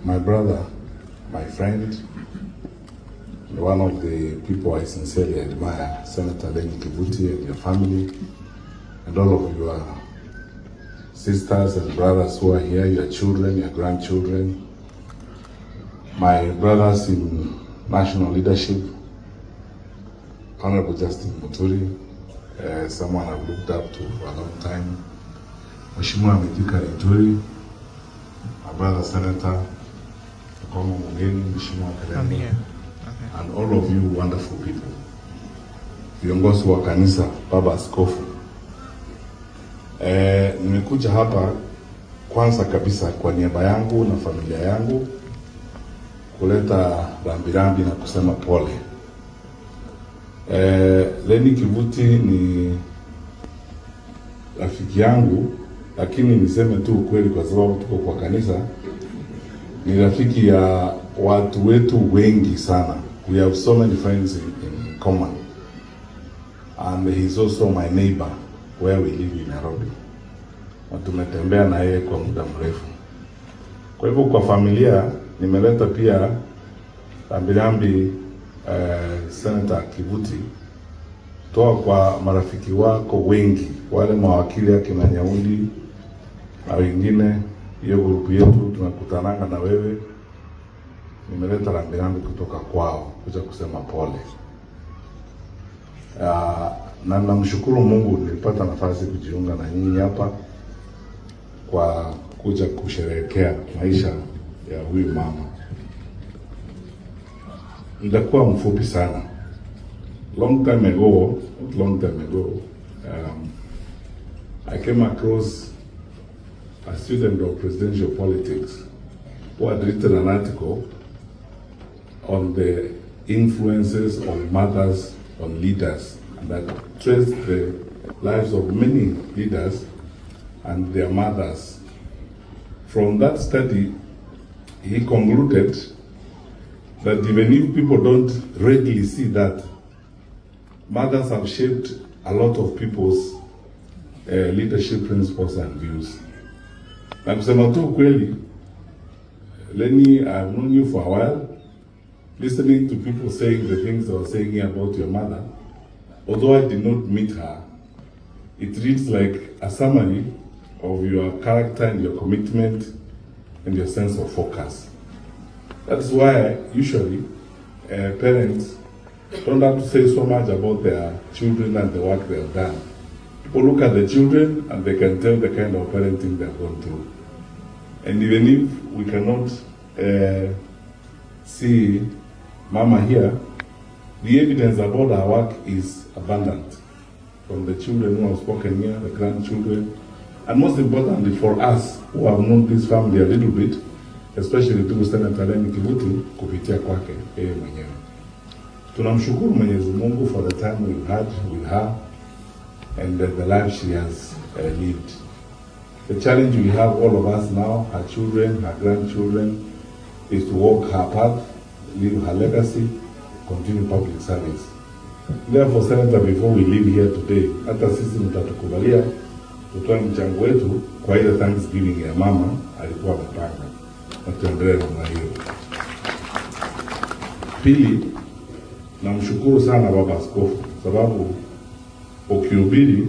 My brother, my friend, one of the people I sincerely admire, Senator Lenny Kivuti and your family, and all of your sisters and brothers who are here, your children, your grandchildren, my brothers in national leadership, Honorable Justin Muturi, someone I've looked up to for a long time, Mheshimiwa Mithika Linturi, my brother Senator Komo Mugeni, Mheshimiwa Karembo, and all of you wonderful people, viongozi wa kanisa, Baba Askofu. Nimekuja hapa kwanza kabisa kwa niaba yangu na familia yangu kuleta rambirambi na kusema pole. Lenny Kivuti ni rafiki yangu, lakini niseme tu ukweli kwa sababu tuko kwa kanisa, ni rafiki ya watu wetu wengi sana. We have so many friends in common, and he's also my neighbor where we live in Nairobi, na tumetembea na yeye kwa muda mrefu. Kwa hivyo kwa familia nimeleta pia rambirambi Senator Kivuti, toa kwa marafiki wako wengi, wale mawakili ya kina Nyaundi na wengine, hiyo grupu yetu tunakutananga na wewe. Nimeleta rambirambi kutoka kwao kuja kusema pole. Na namshukuru Mungu nilipata nafasi kujiunga na nyinyi hapa kwa kuja kusherehekea maisha ya huyu mama. Nitakuwa mfupi sana. Long time ago, I came across a student of presidential politics who had written an article on the influences of mothers on leaders, and that traced the lives of many leaders and their mothers. From that study, he concluded that even if people don't readily see that, mothers have shaped a lot of people's leadership principles and views. Na kusema tu kweli, Lenny, I've known you for a while, listening to people saying the things they were saying here about your mother. Although I did not meet her, it reads like a summary of your character and your commitment and your sense of focus. That's why usually parents don't have to say so much about their children and the work they have done. People look at the children and they can tell the kind of parenting they have gone through. And even if we cannot see Mama here, the evidence about our work is abundant. From the children who have spoken here, the grandchildren, and most importantly for us who have known this family a little bit, especially to Senator Lenny Kivuti kupitia kwake yeye mwenyewe. Tunamshukuru Mwenyezi Mungu for the time we've had with her and the life she has lived. The challenge we have, all of us now, her children, her grandchildren, is to walk her path, live her legacy, continue public service. Therefore, Senator, before we leave here today, hata sisi mtatukubalia tutoe mchango wetu kwa ile Thanksgiving ya mama alikuwa amepanga, na tuendelee namna hiyo. Pili, namshukuru sana Baba Askofu, sababu ukihubiri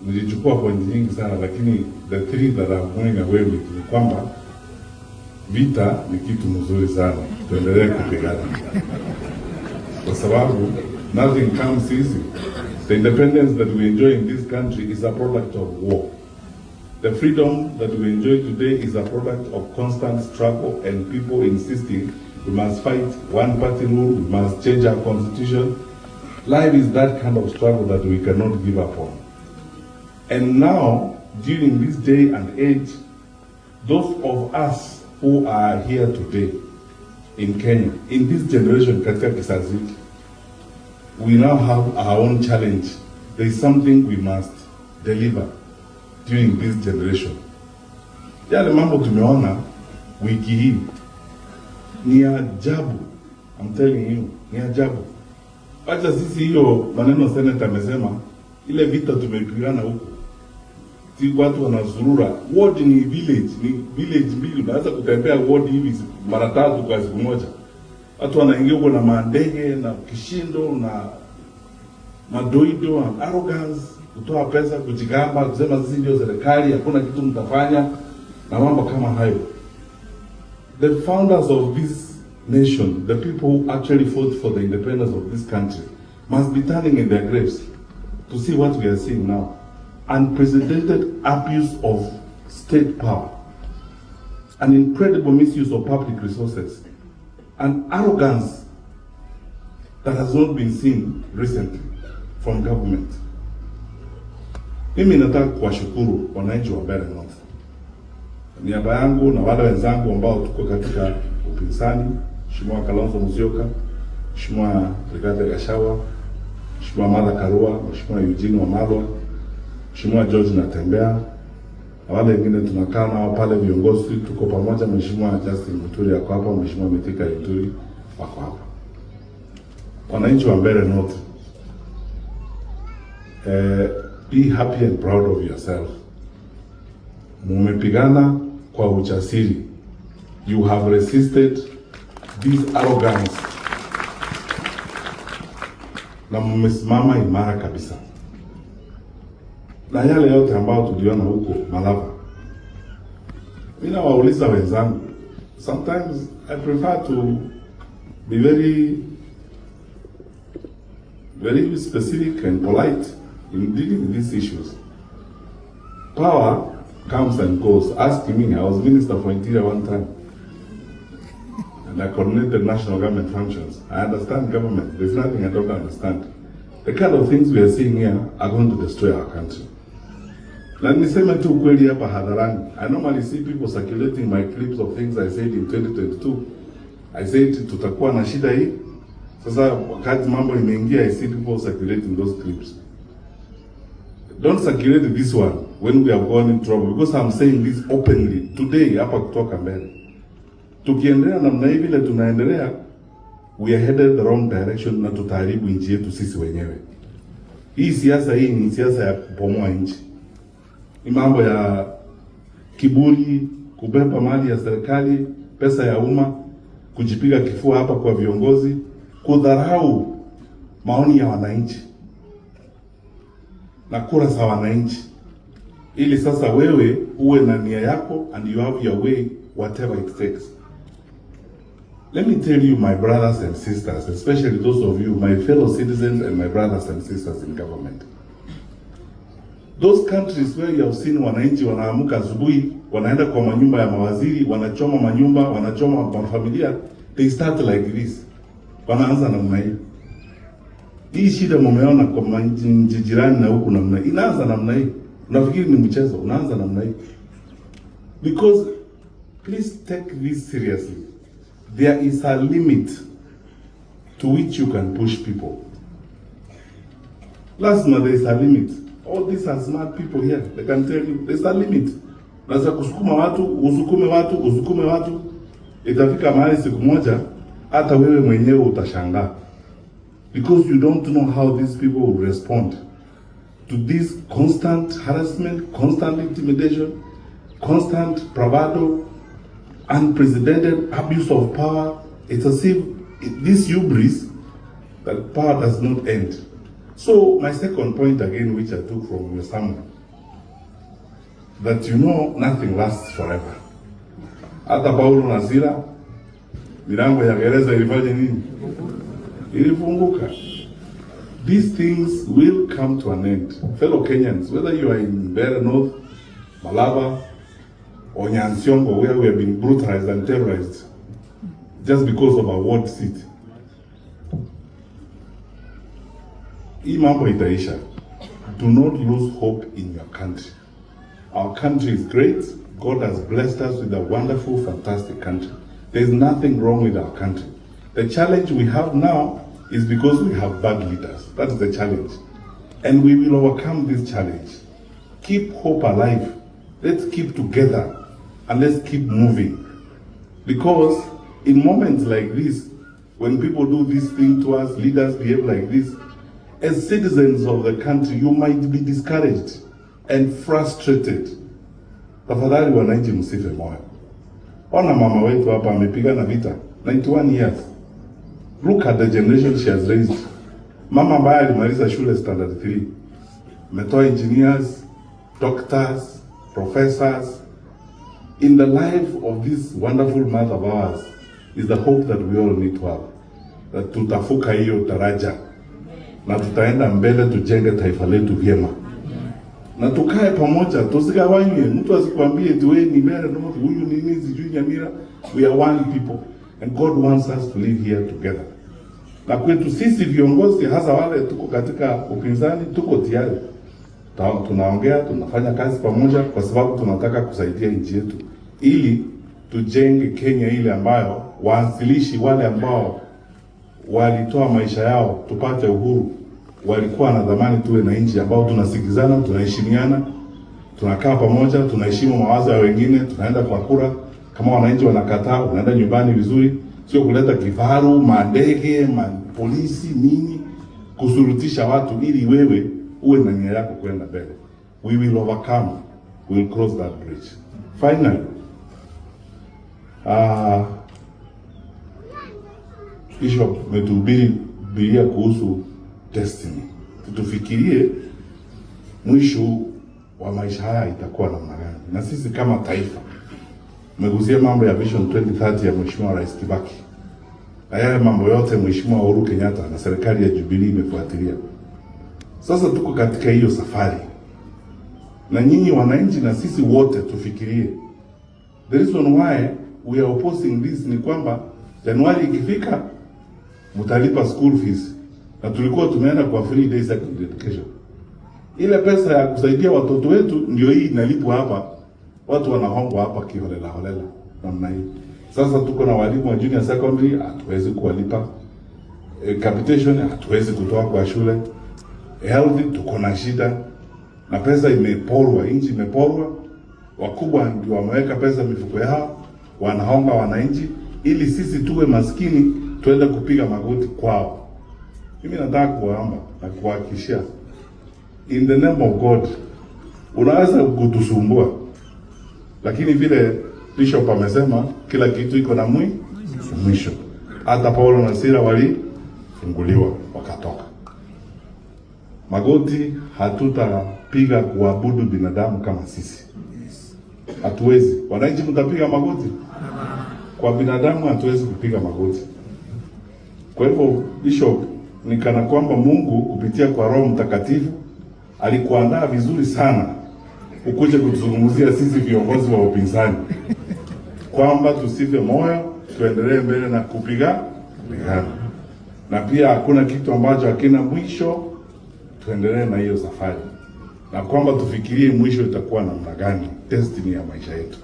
nilichukua pointi nyingi sana, lakini the three that I'm going away with ni kwamba vita ni kitu mzuri sana, tuendelee kupigana kwa sababu nothing comes easy. The independence that we enjoy in this country is a product of war. The freedom that we enjoy today is a product of constant struggle and people insisting we must fight one party rule, we must change our constitution. Life is that kind of struggle that we cannot give up on. And now, during this day and age, those of us who are here today in Kenya, in this generation, katika kizazi, we now have our own challenge. There is something we must deliver during this generation. Yale mambo tumeona wiki hii ni ajabu. I'm telling you, ni ajabu. Acha sisi hiyo maneno Senator amesema, ile vita tumepigana huko. si watu wanazurura. Ward ni village mbili, unaweza kutembea ward hivi mara 3 kwa siku moja. Watu wanaingia huko na mandege na kishindo na madoido and arrogance, kutoa pesa, kujigamba, kusema sisi ndio serikali, hakuna kitu mtafanya na mambo kama hayo. The founders of this nation, the people who actually fought for the independence of this country, must be turning in their graves to see what we are seeing now. Unprecedented abuse of state power, an incredible misuse of public resources, an arrogance that has not been seen recently from government. Mimi nataka kuwashukuru wananchi wa Mbeere North. Niaba yangu na wale wenzangu ambao tuko katika upinzani, Mheshimiwa Kalonzo Musyoka, Mheshimiwa Rigathi Gachagua, Mheshimiwa Martha Karua, Mheshimiwa Eugene Wamalwa, Mheshimiwa George Natembeya, na wale wengine tunakaa nao pale viongozi, tuko pamoja. Mheshimiwa Justin Muturi ako hapa, Mheshimiwa Mithika Linturi wako hapa. Wananchi wa Mbeere North, be happy and proud of yourself. Mumepigana kwa ujasiri. You have resisted this arrogance. Na mmesimama imara kabisa. Na yale yote ambayo tuliona huko Malava, mimi nawauliza wenzangu, sometimes I prefer to be very specific and polite in dealing with these issues. Power comes and goes. Ask me, I was Minister for Interior one time. And I coordinated national government functions. I understand government. There's nothing I don't understand. The kind of things we are seeing here are going to destroy our country. Na niseme tu kweli hapa hadharani. I normally see people circulating my clips of things I said in 2022. I said tutakuwa na shida hii. Sasa wakati mambo imeingia, I see people circulating those clips. Don't circulate this one when we have gone in trouble, because I'm saying this openly today hapa kutoka mbele. Tukiendelea namna hivi vile tunaendelea, we are headed the wrong direction na tutaharibu nchi yetu sisi wenyewe. Hii siasa hii ni siasa ya kupomoa nchi. Ni mambo ya kiburi, kubeba mali ya serikali, pesa ya umma, kujipiga kifua hapa kwa viongozi, kudharau maoni ya wananchi na kura za wananchi, ili sasa wewe uwe na nia yako and you have your way whatever it takes. Let me tell you, my brothers and sisters, especially those of you, my fellow citizens and my brothers and sisters in government. Those countries where you have seen wananchi wanaamuka asubuhi, wanaenda kwa manyumba ya mawaziri, wanachoma manyumba, wanachoma mafamilia, they start like this. Wanaanza namna hii. Hii shida mumeona kwa nchi jirani na huku namna hii. Inaanza namna hii. Unafikiri ni mchezo, unaanza namna hii. Because please take this seriously. There is a limit to which you can push people. Lazima there is a limit. All these are smart people here. They can tell you there is a limit. Unaweza kusukuma watu, usukume watu. Itafika mahali siku moja hata wewe mwenyewe utashangaa. Because you don't know how these people will respond to this constant harassment, constant intimidation, constant bravado, unprecedented abuse of power. It's as if this hubris that power does not end. So my second point again, which I took from your sermon, that you know nothing lasts forever. Hata Paulo na Sila, milango ya gereza ilifanya nini? Ilifunguka. These things will come to an end. Fellow Kenyans, whether you are in Mbeere North, Malava, or Nyansiongo, where we have been brutalized and terrorized just because of our ward seat, hii mambo itaisha. Do not lose hope in your country. Our country is great. God has blessed us with a wonderful, fantastic country. There is nothing wrong with our country. The challenge we have now is because we have bad leaders. That is the challenge. And we will overcome this challenge. Keep hope alive. Let's keep together and let's keep moving. Because in moments like this, when people do this thing to us, leaders behave like this, as citizens of the country, you might be discouraged and frustrated. Tafadhali wananchi msife moyo. Ona mama wetu hapa amepigana vita 91 years. Look at the generation she has raised. Mama ambaye alimaliza shule standard 3. Ametoa engineers, doctors, professors. In the life of this wonderful mother of ours is the hope that we all need to have. That tutafuka hiyo daraja na tutaenda mbele, tujenge taifa letu vyema. Na tukae pamoja, tusigawanywe. Mtu asikwambie eti wewe ni Mera no, huyu ni nini sijui Nyamira. We are one people and God wants us to live here together. Na kwetu sisi viongozi, hasa wale tuko katika upinzani, tuko tayari. Tunaongea, tunafanya kazi pamoja kwa sababu tunataka kusaidia nchi yetu ili tujenge Kenya ile ambayo waanzilishi wale ambao walitoa maisha yao tupate uhuru walikuwa na dhamani tuwe na nchi ambao tunasikizana, tunaheshimiana, tunakaa pamoja, tunaheshimu mawazo ya wengine, tunaenda kwa kura. Kama wananchi wanakataa, unaenda nyumbani vizuri, sio kuleta kifaru, mandege, polisi nini kusurutisha watu ili wewe uwe na nia yako kwenda mbele. We will overcome. We will cross that bridge. Finally, Bishop metuhubiria kuhusu destiny. Tufikirie mwisho wa maisha haya itakuwa namna gani. Na sisi kama taifa, tumegusia mambo ya Vision 2030 ya Mheshimiwa Rais Kibaki. Na yale mambo yote Mheshimiwa Uhuru Kenyatta na serikali ya Jubilee imefuatilia. Sasa tuko katika hiyo safari. Na nyinyi wananchi na sisi wote tufikirie. The reason why we are opposing this ni kwamba Januari ikifika mtalipa school fees. Na tulikuwa tumeenda kwa free day secondary education. Ile pesa ya kusaidia watoto wetu ndio hii inalipwa hapa. Watu wanahongwa hapa kiholela holela namna hii. Sasa tuko na walimu wa junior secondary, hatuwezi kuwalipa. Capitation hatuwezi kutoa kwa shule. Health tuko na shida. Na pesa imeporwa, nchi imeporwa. Wakubwa ndio wameweka pesa mifuko yao, wanahonga wananchi ili sisi tuwe maskini tuende kupiga magoti kwao. Mimi nataka kuomba na kuhakikishia, in the name of God, unaweza kutusumbua, lakini vile Bishop amesema kila kitu iko na mwisho. Hata Paulo na Sila walifunguliwa wakatoka. Magoti hatutapiga kuabudu binadamu kama sisi. Hatuwezi. Wananchi mtapiga magoti? Kwa binadamu hatuwezi kupiga magoti. Kwa hivyo Bishop, ni kana kwamba Mungu kupitia kwa Roho Mtakatifu alikuandaa vizuri sana ukuje kutuzungumzia sisi viongozi wa upinzani kwamba tusife moyo, tuendelee mbele na kupigana. Na pia hakuna kitu ambacho hakina mwisho, tuendelee na hiyo safari. Na kwamba tufikirie mwisho itakuwa namna gani, destiny ya maisha yetu.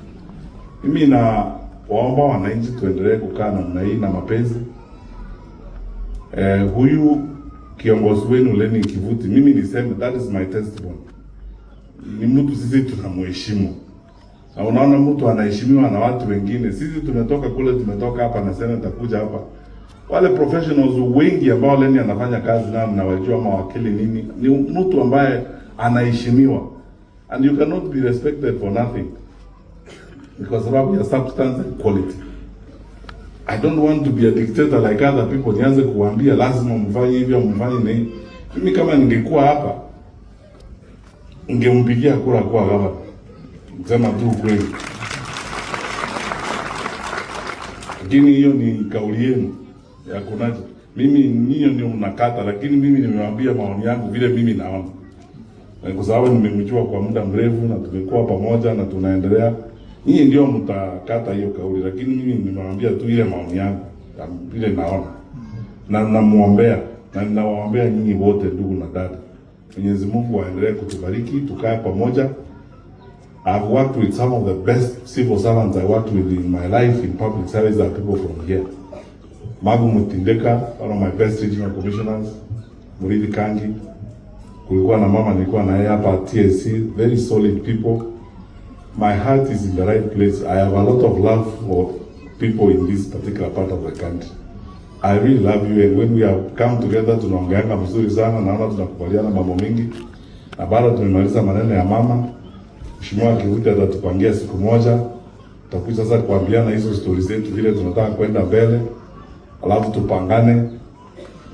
Mimi na waomba wananchi tuendelee kukaa namna hii na mapenzi. Huyu kiongozi wenu Lenny Kivuti, mimi niseme that is my testimony. Ni mtu sisi tunamheshimu. Na unaona mtu anaheshimiwa na watu wengine. Sisi tumetoka kule, tumetoka hapa na Senator kuja hapa. Wale professionals wengi ambao Lenny anafanya kazi nao na wajua mawakili nini, ni mtu ambaye anaheshimiwa. And you cannot be respected for nothing. Because of your substance and quality. I don't want to be a dictator like other people. Nianze kuambia lazima mfanye hivyo, mfanye nini. Mimi kama ningekuwa hapa, ningempigia kura kwa gava. Sema tu kweli. Lakini hiyo ni kauli yenu ya kunaje. Mimi niyo ndio mnakata, lakini mimi nimewaambia maoni yangu vile mimi naona. Kwa sababu nimemjua kwa muda mrefu na tumekuwa pamoja na tunaendelea. Nyinyi ndio mtakata hiyo kauli, lakini mimi nimewaambia tu ile maoni yangu vile naona. Na namuombea na ninawaombea nyinyi wote ndugu na dada. Mwenyezi Mungu aendelee kutubariki, tukae pamoja. I've worked with some of the best civil servants I worked with in my life in public service are people from here. Magu Mutindeka, one of my best regional commissioners, Murithi Kangi. Kulikuwa na mama nilikuwa na yeye hapa TSC, very solid people. My heart is in the right place. I have a lot of love for people in this particular part of the country. I really love you, and when we have come together tunaongeana vizuri sana, naona tunakubaliana mambo mengi. na bado tumemaliza maneno ya mama. Mheshimiwa akirudi atatupangia siku moja, tutakuja sasa kuambiana hizo stories zetu vile tunataka kwenda mbele, alafu tupangane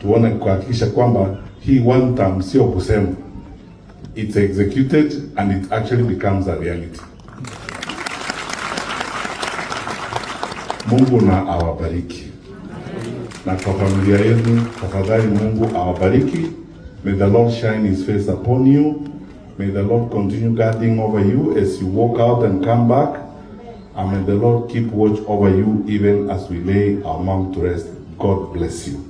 tuone kuhakikisha kwamba hii one term sio kusema, it's executed and it actually becomes a reality. Mungu na awabariki, na kwa familia yenu tafadhali Mungu awabariki. May the Lord shine his face upon you. May the Lord continue guarding over you as you walk out and come back. And may the Lord keep watch over you even as we lay our mouth to rest. God bless you.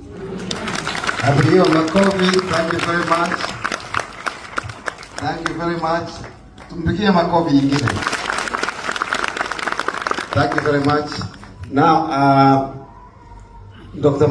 Abigail Makovi, thank you very much. Thank you very much. Tumpigie makofi ingine. Thank you very much. Now, Dr.